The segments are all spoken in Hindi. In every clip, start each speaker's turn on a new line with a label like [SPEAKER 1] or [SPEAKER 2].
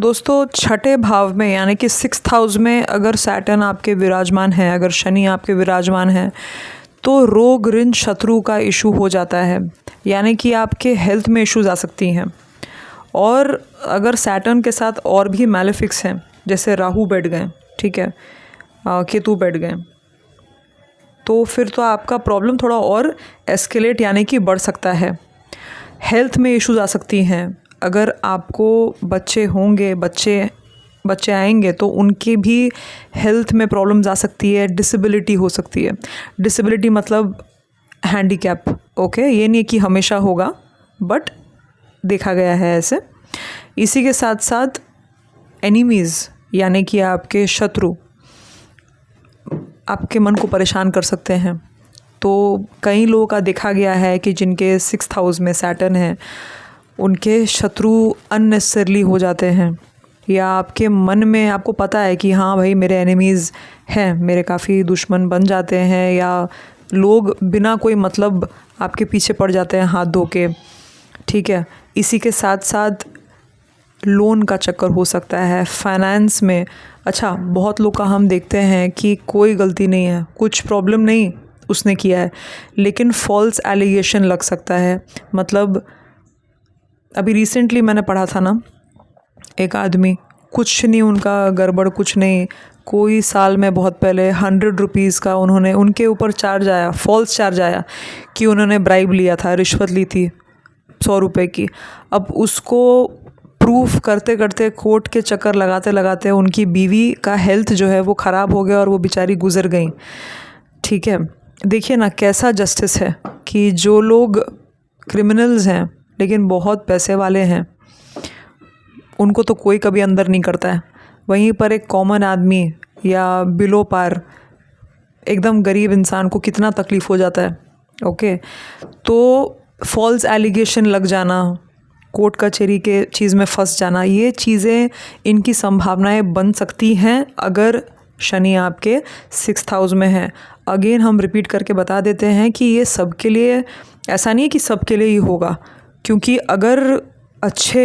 [SPEAKER 1] दोस्तों छठे भाव में यानी कि 6th हाउस में अगर सैटर्न आपके विराजमान है, अगर शनि आपके विराजमान है, तो रोग ऋण शत्रु का इशू हो जाता है। यानी कि आपके हेल्थ में इश्यूज आ सकती हैं। और अगर सैटर्न के साथ और भी मैलेफिक्स हैं, जैसे राहु बैठ गए, ठीक है, केतु बैठ गए, तो फिर तो आपका प्रॉब्लम थोड़ा और एस्केलेट यानी कि बढ़ सकता है। हेल्थ में इश्यूज आ सकती हैं। अगर आपको बच्चे होंगे, बच्चे आएंगे तो उनकी भी हेल्थ में प्रॉब्लम्स आ सकती है, डिसेबिलिटी हो सकती है। डिसेबिलिटी मतलब हैंडीकैप, ओके, ये नहीं कि हमेशा होगा, बट देखा गया है ऐसे। इसी के साथ साथ एनिमीज़ यानी कि आपके शत्रु आपके मन को परेशान कर सकते हैं। तो कई लोगों का देखा गया है कि जिनके 6th हाउस में सैटर्न है, उनके शत्रु अननेसेसरली हो जाते हैं, या आपके मन में आपको पता है कि हाँ भाई मेरे एनिमीज़ हैं, मेरे काफ़ी दुश्मन बन जाते हैं, या लोग बिना कोई मतलब आपके पीछे पड़ जाते हैं हाथ धो के, ठीक है। इसी के साथ साथ लोन का चक्कर हो सकता है फाइनेंस में। अच्छा, बहुत लोग का हम देखते हैं कि कोई गलती नहीं है, कुछ प्रॉब्लम नहीं उसने किया है, लेकिन फॉल्स एलिगेशन लग सकता है। मतलब अभी रिसेंटली मैंने पढ़ा था ना, एक आदमी, कुछ नहीं उनका गड़बड़, कुछ नहीं, कोई साल में बहुत पहले 100 रुपीज़ का उन्होंने उनके ऊपर चार्ज आया, फॉल्स चार्ज आया कि उन्होंने ब्राइब लिया था, रिश्वत ली थी 100 रुपये की। अब उसको प्रूफ करते करते, कोर्ट के चक्कर लगाते लगाते उनकी बीवी का हेल्थ जो है वो ख़राब हो गया और वो बेचारी गुजर गई, ठीक है। देखिए ना कैसा जस्टिस है कि जो लोग क्रिमिनल्स हैं लेकिन बहुत पैसे वाले हैं, उनको तो कोई कभी अंदर नहीं करता है। वहीं पर एक कॉमन आदमी या बिलो पार एकदम गरीब इंसान को कितना तकलीफ़ हो जाता है, ओके। तो फॉल्स एलिगेशन लग जाना, कोर्ट कचहरी के चीज़ में फंस जाना, ये चीज़ें, इनकी संभावनाएं बन सकती हैं अगर शनि आपके 6th हाउस में है। अगेन हम रिपीट करके बता देते हैं कि ये सबके लिए, ऐसा नहीं है कि सबके लिए ही होगा, क्योंकि अगर अच्छे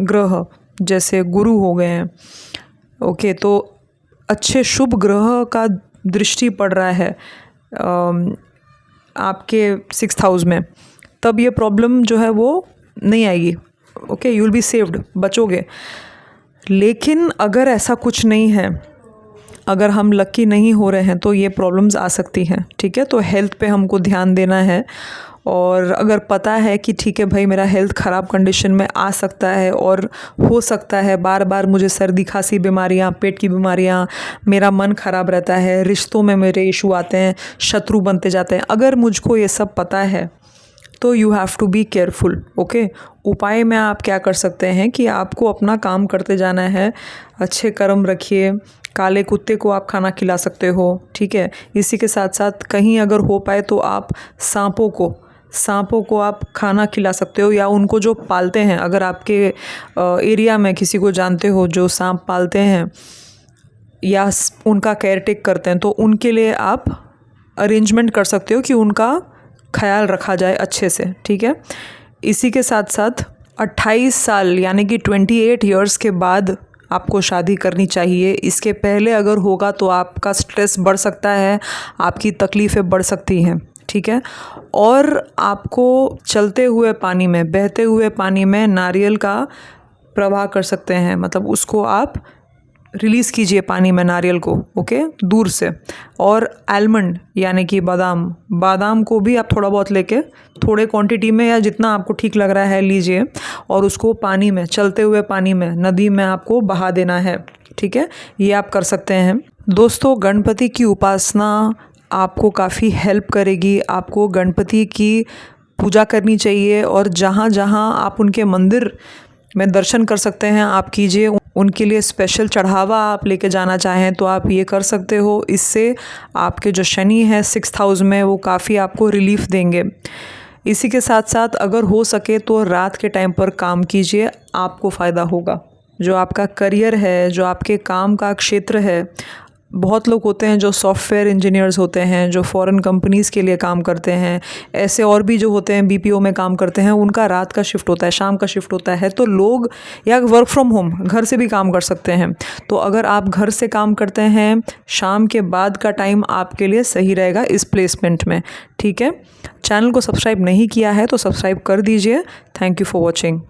[SPEAKER 1] ग्रह जैसे गुरु हो गए हैं, ओके, तो अच्छे शुभ ग्रह का दृष्टि पड़ रहा है आपके 6th हाउस में, तब ये प्रॉब्लम जो है वो नहीं आएगी, okay, you will be saved, बचोगे। लेकिन अगर ऐसा कुछ नहीं है, अगर हम लकी नहीं हो रहे हैं, तो ये प्रॉब्लम्स आ सकती हैं, ठीक है। तो हेल्थ पे हमको ध्यान देना है। और अगर पता है कि ठीक है भाई मेरा हेल्थ ख़राब कंडीशन में आ सकता है और हो सकता है बार बार मुझे सर्दी खांसी बीमारियाँ, पेट की बीमारियाँ, मेरा मन ख़राब रहता है, रिश्तों में मेरे इशू आते हैं, शत्रु बनते जाते हैं, अगर मुझको ये सब पता है तो you have to be careful, okay. उपाय में आप क्या कर सकते हैं कि आपको अपना काम करते जाना है, अच्छे कर्म रखिए, काले कुत्ते को आप खाना खिला सकते हो, ठीक है। इसी के साथ साथ कहीं अगर हो पाए तो आप सांपों को आप खाना खिला सकते हो, या उनको जो पालते हैं, अगर आपके एरिया में किसी को जानते हो जो सांप पालते हैं या उनका केयर टेक करते हैं, तो उनके लिए आप अरेंजमेंट कर सकते हो कि उनका ख्याल रखा जाए अच्छे से, ठीक है। इसी के साथ साथ 28 साल यानी कि 28 ईयर्स के बाद आपको शादी करनी चाहिए। इसके पहले अगर होगा तो आपका स्ट्रेस बढ़ सकता है, आपकी तकलीफ़ें बढ़ सकती हैं, ठीक है। और आपको चलते हुए पानी में, बहते हुए पानी में नारियल का प्रवाह कर सकते हैं, मतलब उसको आप रिलीज़ कीजिए पानी में, नारियल को, ओके, दूर से। और आलमंड यानी कि बादाम को भी आप थोड़ा बहुत लेके, थोड़े क्वांटिटी में या जितना आपको ठीक लग रहा है लीजिए, और उसको पानी में, चलते हुए पानी में, नदी में आपको बहा देना है, ठीक है। ये आप कर सकते हैं। दोस्तों, गणपति की उपासना आपको काफ़ी हेल्प करेगी। आपको गणपति की पूजा करनी चाहिए, और जहाँ जहाँ आप उनके मंदिर में दर्शन कर सकते हैं आप कीजिए। उनके लिए स्पेशल चढ़ावा आप लेके जाना चाहें तो आप ये कर सकते हो। इससे आपके जो शनि है 6th हाउस में, वो काफ़ी आपको रिलीफ देंगे। इसी के साथ साथ अगर हो सके तो रात के टाइम पर काम कीजिए, आपको फ़ायदा होगा। जो आपका करियर है, जो आपके काम का क्षेत्र है, बहुत लोग होते हैं जो सॉफ्टवेयर इंजीनियर्स होते हैं, जो फॉरेन कंपनीज़ के लिए काम करते हैं, ऐसे और भी जो होते हैं बीपीओ में काम करते हैं, उनका रात का शिफ्ट होता है, शाम का शिफ्ट होता है। तो लोग या वर्क फ्रॉम होम घर से भी काम कर सकते हैं। तो अगर आप घर से काम करते हैं, शाम के बाद का टाइम आपके लिए सही रहेगा इस प्लेसमेंट में। ठीक है, चैनल को सब्सक्राइब नहीं किया है तो सब्सक्राइब कर दीजिए। Thank you for watching.